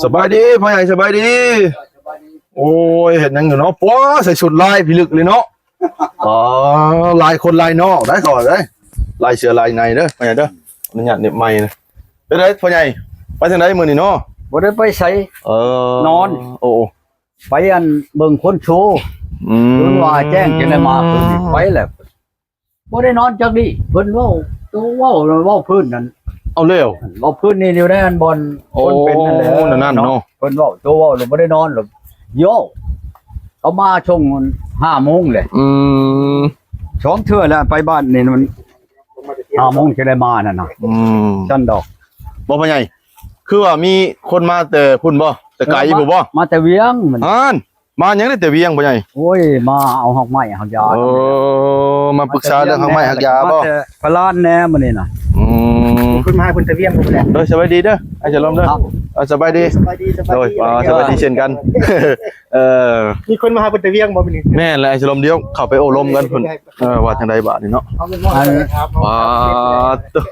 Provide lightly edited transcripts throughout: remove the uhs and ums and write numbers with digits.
สบายดีพ่อใหญ่สบายดีโอ้ยเห็นยังอยู่เนาะป้อใส่ชุดลายพิลึกเลยเนาะอ๋อลายคนลายนอกได้ก่อนเลยลายเสือลายในเด้อพ่อใหญ่เด้อนี่เนี่ยเน็บใหม่นะเป็นไรพ่อใหญ่ไปทางไหนมื้อนี้เนาะ บ่ได้ไปใส่ นอน โอ้ ไปอันเบิ่งคนโชว์เพิ่นว่าแจ้งจังได้มาเพิ่นสิไปแหละบ่ได้นอนจักดิเพิ่นเว้าตัวเว้าพื้นนั่น เอาเร็ว เว้าพื้นนี่อยู่ในอันบอนคนเป็นนั่นแหละ นั่นเนาะ เพิ่นเว้าตัวเว้าแล้วบ่ได้นอนหรอกโยเขามาช่วง5 โมงแหละสองเทื่อแล้วไปบ้านนี่มัน5 โมงจะได้มานั่นน่ะจันดอก บ่พ่อใหญ่คือว่ามีคนมาแต่พุ่นบ่แต่ไกลอยู่บ่ มาแต่เวียงมัน มายังได้แต่เวียงพ่อใหญ่ โอ้ยมาเอาหอกไม้หอกยา มาปรึกษาเรื่องทางไม้หักยาบ่ มาแต่พลานแหน่มื้อนี้น่ะ คุณมาคุณตะเวียงผมแหละ สบายดีเด้อไอ้เฉลิมเด้อสบายดี สบายดีสบาย โดย ดี สบายดีเช่นกัน มีคนมาหาคุณตะเวียงบ่มื้อนี้ แม่และไอ้เฉลิมเดียวเข้าไปโอ้ลมกันเพิ่นว่าทางใดบาดนี่เนาะ เอาเป็นว่าครับ ว้าตุ๊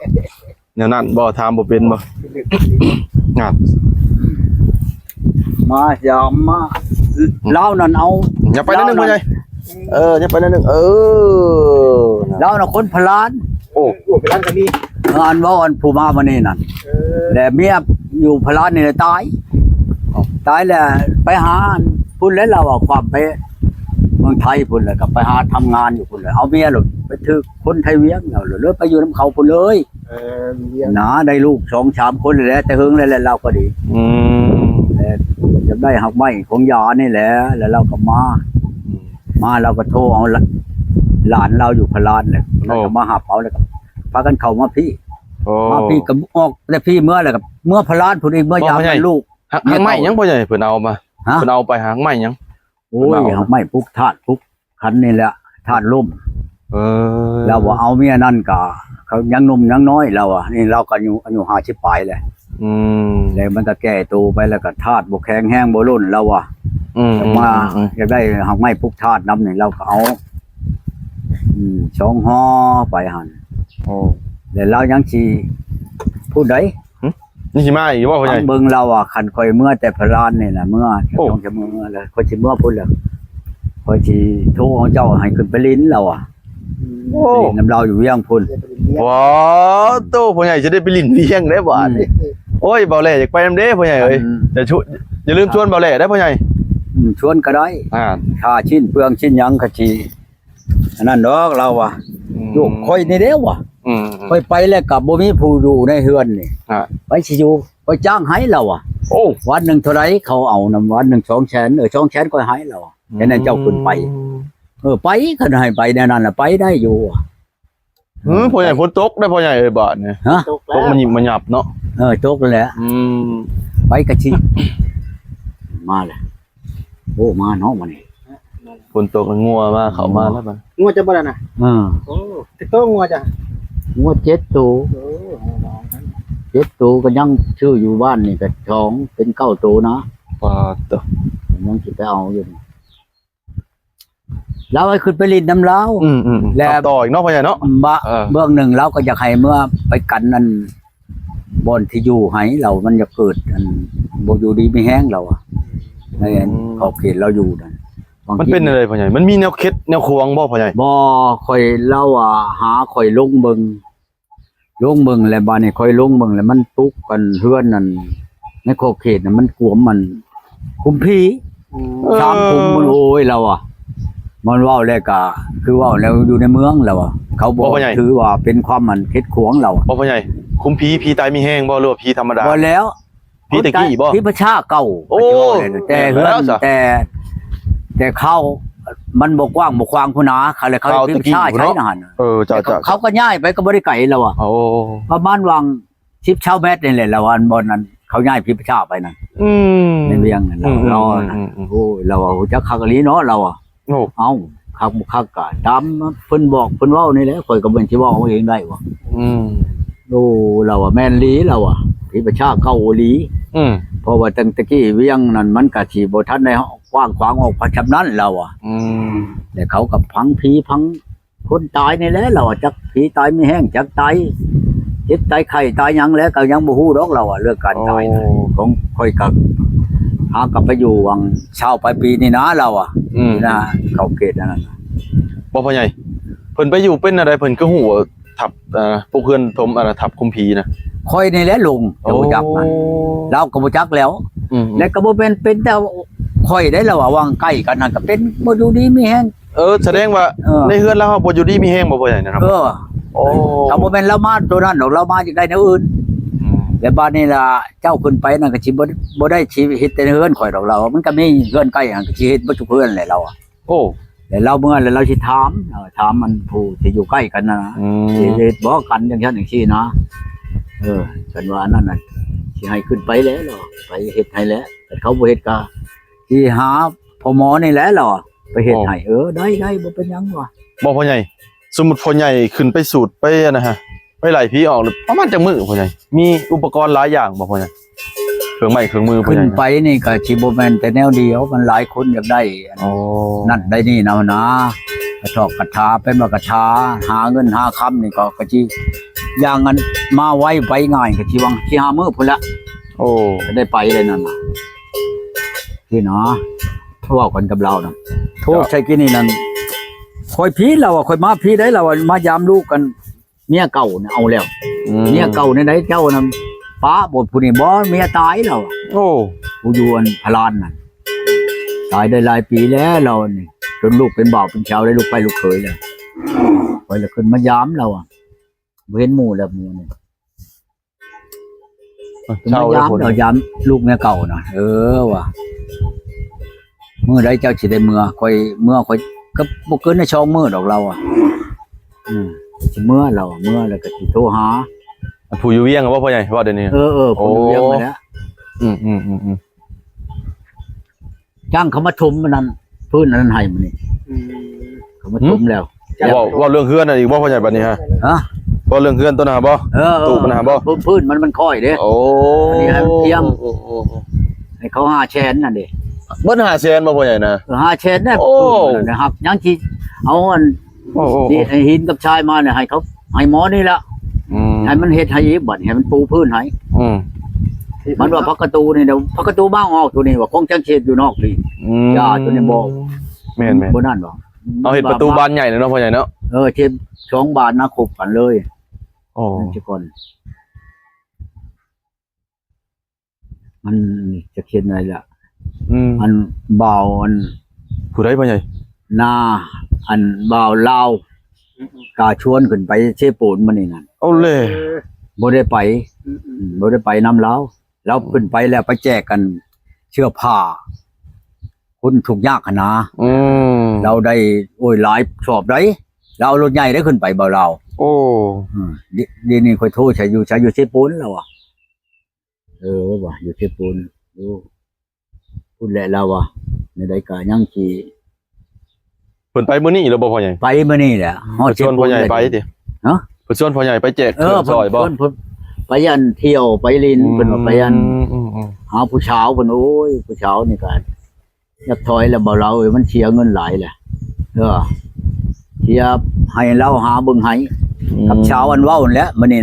เนี่ยนั่นบ่ถามบ่เป็นบ่งาน มายามมาเล่านั่นเอา อย่าไปนั่นนึงพ่อใหญ่อย่าไปนั่นนึงเล่าน่ะคนพลาน โอ้ โอ้ไปร้านกันนี่ อันว่าอันผู้มามื้อนี้นั่นแต่เมียอยู่พลานนี่ตายแล้วไปหาพุ่นแล้วเราเอาความไปเมืองไทยพุ่นแล้วก็ไปหาทำงานอยู่พุ่นเลยเอาเมียหลุดไปถึกคนไทยเวียงแล้วเลยไปอยู่นำเขาพุ่นเลย เวียง นะได้ลูก2-3 คนแล้วแต่เฮิงแล้วเราก็ดีจะได้หักไม้ของยานี่แหละแล้วเราก็มาเราก็โทรเอาหลานเราอยู่พลานเลยแล้วก็มาหาเขาแล้วก็พากันเข้ามาพี่มาพี่กับออกแล้วพี่เมื่อแล้วกับเมื่อพลานพุ่นอีกเมื่อยามลูก หางไม้ยังพ่อใหญ่เพิ่นเอามาเพิ่นเอาไปหางไม้ยัง โอ้ยหักไม้ปุ๊กธาตุปุ๊กขันนี่แหละธาตุล่ม เราว่าเอาเมียนั่นกะเขายังหนุ่มยังน้อยเราอ่ะนี่เราก็อายุ50 ปลายเลยแล้วมันก็แก่ตัวไปแล้วก็ธาตุบ่แข็งแห้งบ่ล้นเราอ่ะมาอยากได้หักไม้ปุ๊กธาตุน้ำนี่เราก็เอา2 ห่อไปหั่นแล้วเรายังสิพูดได้ นี่สิมาอีกว่าพ่อใหญ่ เบิ่งเราอ่ะคันข่อยเมื่อแต่พลานนี่แหละเมื่อต้องจะเมื่อแล้วข่อยสิเมื่อพุ่นแล้วข่อยสิโทรเอาเจ้าให้ขึ้นไปลิ้นเราอ่ะลิ้นน้ำเราอยู่เวียงพุ่น ว้าโตพ่อใหญ่จะได้ไปลิ้นเวียงได้บ่นี่โอ้ยเบาแหล่อยากไปนำเด้พ่อใหญ่เอ้ยอย่าลืมชวนเบาแหล่ได้พ่อใหญ่ ชวนก็ได้ค่าชิ้นเปลืองชิ้นหยังก็สิอันนั้นดอกเราอ่ะอยู่ข่อยนี่เด้อว่ะข่อยไปแล้วก็บ่มีผู้อยู่ในเฮือนนี่ไปสิอยู่ไปจ้างให้เราอ่ะวันนึงเท่าไหร่เขาเอานำวันนึง200,000 200,000ก็ให้เราแค่นั้นเจ้าขึ้นไปไปคันให้ไปแน่นั่นน่ะไปได้อยู่พ่อใหญ่ฝนตกได้พ่อใหญ่เอ้ยบาดนี่ตกมันหยิบมันหยับเนาะตกแล้วไปกะชิมาแหละโอ้มาเนาะมื้อนี้ ฝนตกงัวมาเข้ามาแล้วบัด งัวจะบ่ล่ะนะโอ้ติโตงัวจ้ะ งัว7 ตัว7 ตัวก็ยังชื่ออยู่บ้านนี่ก็2เป็น9 ตัวนะ ปาตะ ยังสิไปเอาอยู่เราให้ขึ้นไปลินน้ำเล้าแล้วต่ออีกเนาะพ่อใหญ่เนาะเบื้องหนึ่งเราก็อยากให้เมื่อไปกันนั่นบอนที่อยู่ให้เรามันจะเกิดบ่อยู่ดีไม่แห้งเราอ่ะในขอบเขตเราอยู่นั่นมันเป็นอะไรพ่อใหญ่มันมีแนวเคล็ดแนวควงบ่พ่อใหญ่บ่ค่อยเล่าหาค่อยลงเบิ่งแล้วบ้านนี้ค่อยลงเบิ่งแล้วมันตุกกันเฮือนนั่นในขอบเขตน่ะมันกวมมันคุมผี3 คุมมันโอ้ยเรามันว่าแล้วก็คือว่าแล้วอยู่ในเมืองแล้วเขาบอกถือว่าเป็นความมันคิดขวงเราพ่อใหญ่คุมผีตายมีแห้งบ่หรือว่าผีธรรมดาบ่แล้วผีตะกี้บ่ผีประชาเก่าแต่เฮือนแต่เขามันบ่กว้างบ่ควางพุ่นนะเขาเลยเขาผีประชาใช้นั่นจ้ะเขาก็ย้ายไปก็บ่ได้ไกลแล้วประมาณวัง10 เมตรนี่แหละแล้วอันบ่นั้นเขาย้ายผีประชาไปนั่นในเวียงนั่นเราโอ้เราจักคักอีหลีเนาะเราเอาคักบ่คักก็ตามเพิ่นบอกเพิ่นเว้านี่แหละข่อยก็บ่สิเว้าเองได้ว่าโอ้เราแม่นลีเราผีประชาเก่าหลีเพราะว่าตั้งแต่กี้เวียงนั่นมันก็สิบ่ทันได้กว้างขวางออกพระชำนั้นเราแต่เขาก็พังผีพังคนตายนี่แหละเราจักผีตายไม่แห้งจักตาย เฮ็ดตายไข่ตายหยังแล้วก็ยังบ่ฮู้ดอกเราเรื่องการตายนะของค่อยกับหากลับไปอยู่วังเช่าไปปีนี่นะเรานะเขาเกตนั่นน่ะ บ่พ่อใหญ่เพิ่นไปอยู่เป็นอะไรเพิ่นก็ฮู้ว่าทับพวกเพื่อนทมทับคุมผีนะ ค่อยนี่แหละลุงจะบ่จักมันเราก็บ่จักแล้วแล้วก็บ่เป็นแต่ค่อยได้แล้วว่าวางใกล้กันนั่นก็เป็นบ่อยู่ดีมีแฮง แสดงว่าในเฮือนเราบ่อยู่ดีมีแฮงบ่พ่อใหญ่นะครับโอ้ ถ้าบ่แม่นเรามาตัวนั้นดอกเรามาจากได้แนวอื่นแล้วบ้านนี้ล่ะเจ้าขึ้นไปนั่นก็สิบ่ได้ชีวิตแต่เฮือนข่อยดอกเรามันก็มีเฮือนใกล้หั่นก็สิเฮ็ดบ่ทุกเฮือนแหละเราโอ้ แล้วเราเมื่อแล้วเราสิถามมันผู้ที่อยู่ใกล้กันนะสิเฮ็ดบ่กันจังซั่นจังซี่นะฉันว่านั่นน่ะสิให้ขึ้นไปแล้วเหรอไปเฮ็ดให้แล้วแต่เขาบ่เฮ็ดก็สิหาพ่อหมอนี่แหละเหรอไปเฮ็ดให้ได้บ่เป็นหยังวะ บ่พ่อใหญ่สมมุติพ่อใหญ่ขึ้นไปสูดไปนะฮะไปไล่ผีออกประมาณจักมื้อพ่อใหญ่มีอุปกรณ์หลายอย่างบ่พ่อใหญ่เครื่องไม้เครื่องมือพ่อ ขึ้ ให น ญ่ ไปนี่ก็สิบ่แม่นแต่แนวเดียวมันหลายคนอยากได้นั่นได้นี่นะกระทอกกระทาเป็นว่ากระทาหาเงินหาคำนี่ก็สิอย่างนั้นมาไว้ไปง่ายก็สิวังสิหามื้อพุ่นละ โอ้ ได้ไปเลยนั่นน่ะพี่เนาะโทรกันกับเราน่ะโทรใช้กินนี่นั่นคอยพี่เราคอยมาพี่ได้เรามายามลูกกันเมียเก่าเนี่ยเอาแล้วเมียเก่าในไหนเจ้าน่ะป้าบทผู้นี้บ่เมียตายแล้ว โอ้ ผู้อยู่อันพลานนั่นตายได้หลายปีแล้วเรานี่จนลูกเป็นบ่าวเป็นชาวได้ลูกไปลูกเขยแล้วไปแล้วขึ้นมายามเราเว้นหมู่แล้วหมู่นี่ เช่าแล้ว เรายามลูกเมียเก่านะว่ะเมื่อใดเจ้าสิได้เมื่อค่อยก็บ่เกินในช่องมื้อดอกเราสิเมื่อเราเมื่อแล้วก็สิโทรหา ผู้อยู่เวียงว่าพ่อใหญ่ว่าเดี๋ยวนี้ผมเลี้ยงมาแล้วจ้างเขามาถมมันนั่นพื้นนั้นให้มันนี่เขามาถมแล้ว ว่าเรื่องเฮือนน่ะอีกว่าพ่อใหญ่บัดนี้ฮะว่าเรื่องเฮือนตัวน่ะบ่ตู้มันน่ะบ่พื้นมันค่อยเด้โอ้อันนี้ให้เทียมให้เขา5แสนนั่นดิ เบิด5แสนบ่พ่อใหญ่นะ5แสนน่ะนะครับยังสิเอาอันนี่หินกับชายมาเนี่ยให้เขาให้หมอนี่ละให้มันเฮ็ดให้อีกบัดให้มันปูพื้นให้มันว่าพักกระตูนี่เดี๋ยวพักกระตูบ้างออกตัวนี้ว่าคงจังเช็ดอยู่นอกนี่ยาตัวนี้บ่แม่นๆบ่นั่นบ่เอาเฮ็ดประตูบานใหญ่เนาะพ่อใหญ่เนาะเช็ด2บานนะครบกันเลยทุกคนมันจะเขียนอะไรล่ะอันเบาอันผู้ใดพ่อใหญ่นาอันเบาลาวกาชวนขึ้นไปเชปูนมันนี่นั่นเอาเลยบ่ได้ไปนำเราขึ้นไปแล้วไปแจกกันเสื้อผ้าคนทุกยากนะเราได้หลายชอบได้เรารถใหญ่ได้ขึ้นไปเบาเราดีนี่ค่อยโทรใช้อยู่เชปูนแล้วว่ะว่ะอยู่เชปูนพูดแหละเราว่ะในใดกายังขี่เพิ่นไปมื้อนี้แล้วบ่พ่อใหญ่ไปมื้อนี้แหละฮอดชวนพ่อใหญ่ไปติเพิ่นชวนพ่อใหญ่ไปแจกเครื่องซอยบ่ไปยันเที่ยวไปลินเพิ่นว่าไปยันหาผู้สาวเพิ่นผู้สาวนี่ก็อยากถอยแล้วบ่เรามันเสียเงินหลายแหละเสียให้เราหาเบิ่งให้กับชาวอันเว้านั่นแหละมื้อนี้